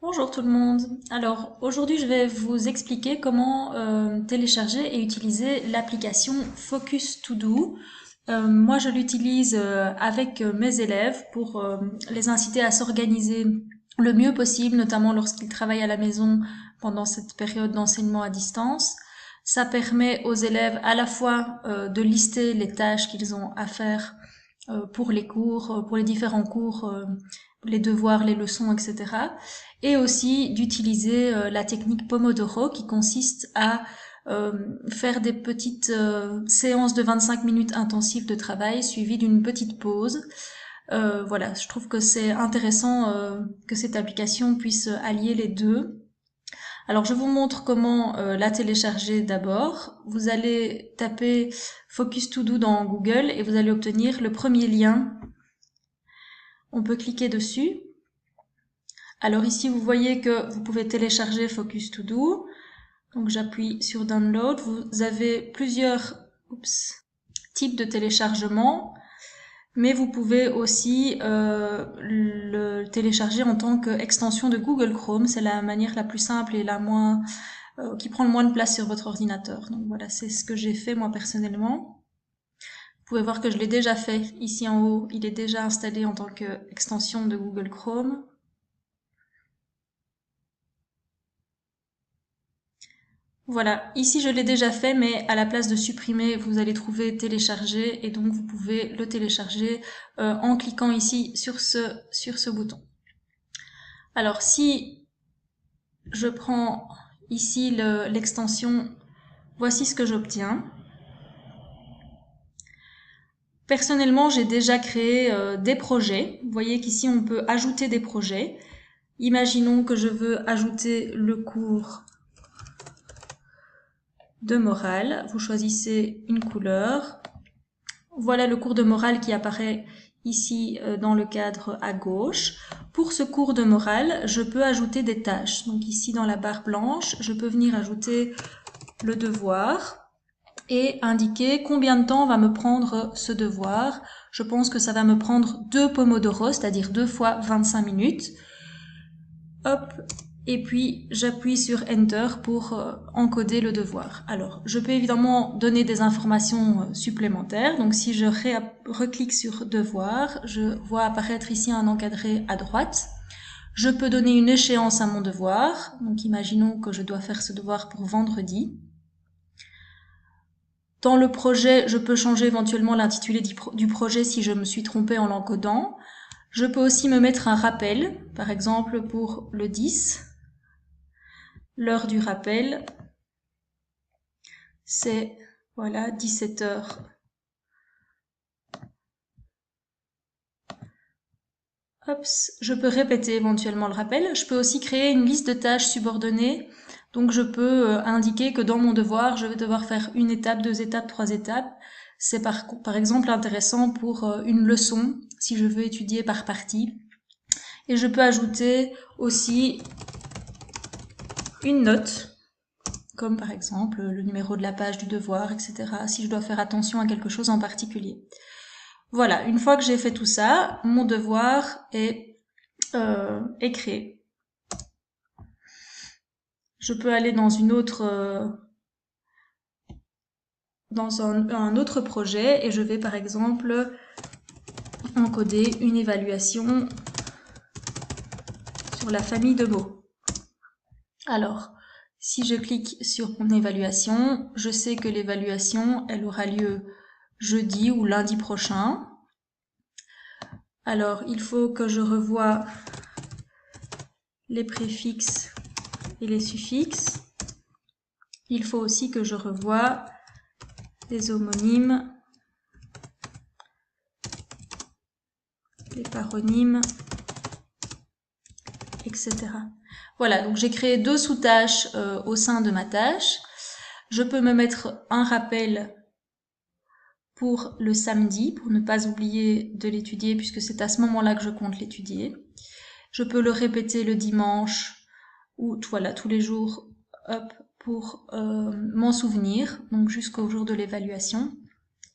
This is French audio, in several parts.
Bonjour tout le monde. Alors aujourd'hui je vais vous expliquer comment télécharger et utiliser l'application Focus To Do. Moi je l'utilise avec mes élèves pour les inciter à s'organiser le mieux possible, notamment lorsqu'ils travaillent à la maison pendant cette période d'enseignement à distance. Ça permet aux élèves à la fois de lister les tâches qu'ils ont à faire pour les cours, pour les différents cours, les devoirs, les leçons, etc. Et aussi d'utiliser la technique Pomodoro qui consiste à faire des petites séances de 25 minutes intensives de travail suivies d'une petite pause. Voilà, je trouve que c'est intéressant que cette application puisse allier les deux. Alors je vous montre comment la télécharger d'abord. Vous allez taper Focus To Do dans Google et vous allez obtenir le premier lien. On peut cliquer dessus. Alors ici vous voyez que vous pouvez télécharger Focus To Do. Donc j'appuie sur Download. Vous avez plusieurs types de téléchargement, mais vous pouvez aussi le télécharger en tant qu'extension de Google Chrome. C'est la manière la plus simple et la moins qui prend le moins de place sur votre ordinateur. Donc voilà, c'est ce que j'ai fait moi personnellement. Vous pouvez voir que je l'ai déjà fait. Ici en haut, il est déjà installé en tant qu'extension de Google Chrome. Voilà, ici je l'ai déjà fait, mais à la place de supprimer, vous allez trouver télécharger et donc vous pouvez le télécharger en cliquant ici sur ce bouton. Alors si je prends ici l'extension, voici ce que j'obtiens. Personnellement, j'ai déjà créé des projets. Vous voyez qu'ici on peut ajouter des projets. Imaginons que je veux ajouter le cours de morale. Vous choisissez une couleur. Voilà le cours de morale qui apparaît ici dans le cadre à gauche. Pour ce cours de morale, je peux ajouter des tâches. Donc ici dans la barre blanche, je peux venir ajouter le devoir et indiquer combien de temps va me prendre ce devoir. Je pense que ça va me prendre 2 Pomodoro, c'est-à-dire 2 fois 25 minutes. Hop, et puis j'appuie sur Enter pour encoder le devoir. Alors, je peux évidemment donner des informations supplémentaires. Donc si je reclique sur devoir, je vois apparaître ici un encadré à droite. Je peux donner une échéance à mon devoir. Donc imaginons que je dois faire ce devoir pour vendredi. Dans le projet, je peux changer éventuellement l'intitulé du projet si je me suis trompée en l'encodant. Je peux aussi me mettre un rappel, par exemple pour le 10. L'heure du rappel, c'est voilà 17h. Hop, je peux répéter éventuellement le rappel. Je peux aussi créer une liste de tâches subordonnées. Donc je peux indiquer que dans mon devoir, je vais devoir faire une étape, 2 étapes, 3 étapes. C'est par exemple intéressant pour une leçon, si je veux étudier par partie. Et je peux ajouter aussi une note, comme par exemple le numéro de la page du devoir, etc., si je dois faire attention à quelque chose en particulier. Voilà, une fois que j'ai fait tout ça, mon devoir est créé. Je peux aller dans une autre, dans un autre projet et je vais par exemple encoder une évaluation sur la famille de mots. Alors, si je clique sur mon évaluation, je sais que l'évaluation, elle aura lieu jeudi ou lundi prochain. Alors, il faut que je revoie les préfixes et les suffixes. Il faut aussi que je revoie les homonymes, les paronymes, etc. Voilà, donc j'ai créé 2 sous-tâches au sein de ma tâche. Je peux me mettre un rappel pour le samedi, pour ne pas oublier de l'étudier, puisque c'est à ce moment-là que je compte l'étudier. Je peux le répéter le dimanche, ou voilà, tous les jours, hop, pour m'en souvenir, donc jusqu'au jour de l'évaluation.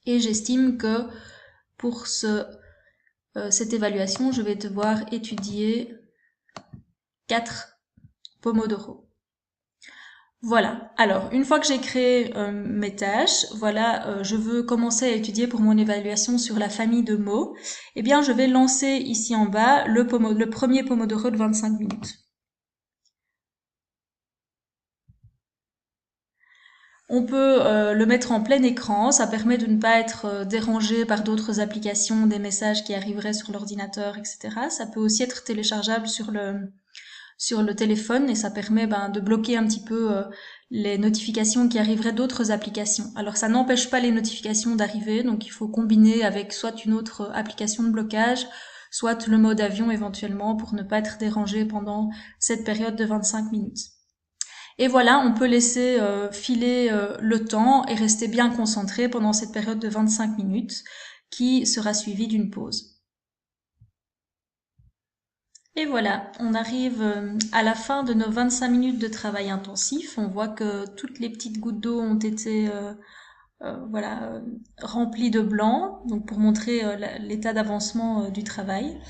Et j'estime que pour cette évaluation, je vais devoir étudier 4 Pomodoro. Voilà. Alors, une fois que j'ai créé mes tâches, voilà, je veux commencer à étudier pour mon évaluation sur la famille de mots. Eh bien, je vais lancer ici en bas le premier Pomodoro de 25 minutes. On peut le mettre en plein écran, ça permet de ne pas être dérangé par d'autres applications, des messages qui arriveraient sur l'ordinateur, etc. Ça peut aussi être téléchargeable sur le téléphone et ça permet de bloquer un petit peu les notifications qui arriveraient d'autres applications. Alors ça n'empêche pas les notifications d'arriver, donc il faut combiner avec soit une autre application de blocage, soit le mode avion éventuellement pour ne pas être dérangé pendant cette période de 25 minutes. Et voilà, on peut laisser filer le temps et rester bien concentré pendant cette période de 25 minutes qui sera suivie d'une pause. Et voilà, on arrive à la fin de nos 25 minutes de travail intensif. On voit que toutes les petites gouttes d'eau ont été remplies de blanc, donc pour montrer l'état d'avancement du travail.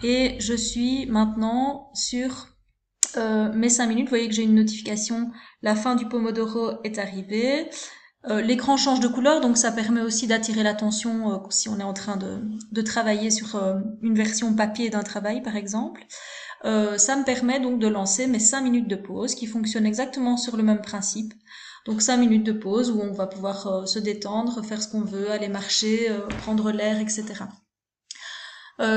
Et je suis maintenant sur mes 5 minutes. Vous voyez que j'ai une notification, la fin du Pomodoro est arrivée. L'écran change de couleur, donc ça permet aussi d'attirer l'attention si on est en train de travailler sur une version papier d'un travail, par exemple. Ça me permet donc de lancer mes 5 minutes de pause qui fonctionnent exactement sur le même principe. Donc 5 minutes de pause où on va pouvoir se détendre, faire ce qu'on veut, aller marcher, prendre l'air, etc.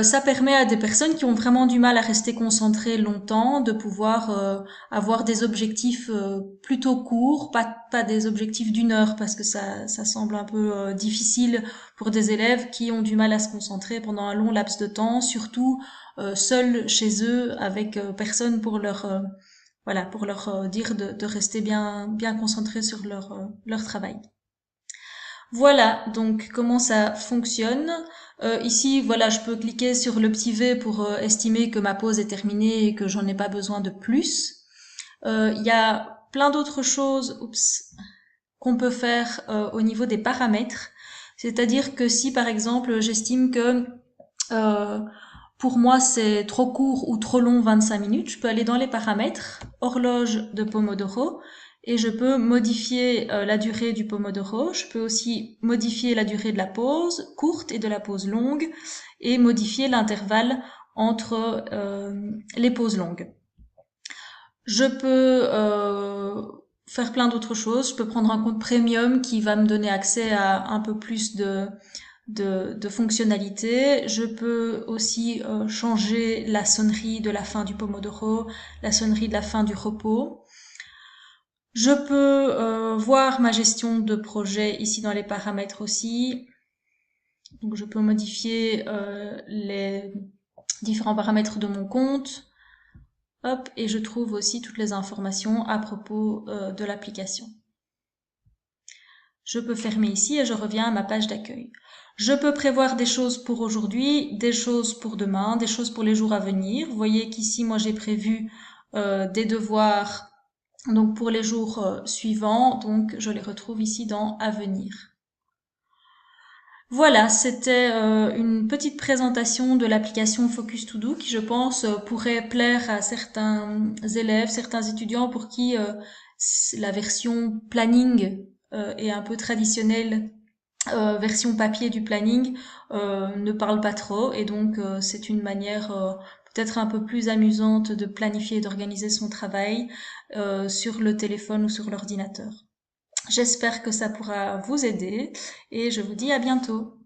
Ça permet à des personnes qui ont vraiment du mal à rester concentrées longtemps de pouvoir avoir des objectifs plutôt courts, pas des objectifs d'une heure parce que ça semble un peu difficile pour des élèves qui ont du mal à se concentrer pendant un long laps de temps, surtout seuls chez eux avec personne pour leur dire de rester bien concentrés sur leur travail. Voilà donc comment ça fonctionne. Ici, voilà, je peux cliquer sur le petit V pour estimer que ma pause est terminée et que j'en ai pas besoin de plus. Il y a plein d'autres choses qu'on peut faire au niveau des paramètres. C'est-à-dire que si, par exemple, j'estime que pour moi c'est trop court ou trop long 25 minutes, je peux aller dans les paramètres, horloge de Pomodoro, et je peux modifier la durée du Pomodoro. Je peux aussi modifier la durée de la pause courte et de la pause longue et modifier l'intervalle entre les pauses longues. Je peux faire plein d'autres choses. Je peux prendre un compte premium qui va me donner accès à un peu plus de fonctionnalités. Je peux aussi changer la sonnerie de la fin du Pomodoro, la sonnerie de la fin du repos. Je peux voir ma gestion de projet ici dans les paramètres aussi. Donc je peux modifier les différents paramètres de mon compte. Hop, et je trouve aussi toutes les informations à propos de l'application. Je peux fermer ici et je reviens à ma page d'accueil. Je peux prévoir des choses pour aujourd'hui, des choses pour demain, des choses pour les jours à venir. Vous voyez qu'ici, moi, j'ai prévu des devoirs donc pour les jours suivants, donc je les retrouve ici dans à venir. Voilà, c'était une petite présentation de l'application Focus To Do qui, je pense, pourrait plaire à certains élèves, certains étudiants pour qui la version planning est un peu traditionnelle, version papier du planning ne parle pas trop et donc c'est une manière peut-être un peu plus amusante de planifier et d'organiser son travail sur le téléphone ou sur l'ordinateur. J'espère que ça pourra vous aider et je vous dis à bientôt.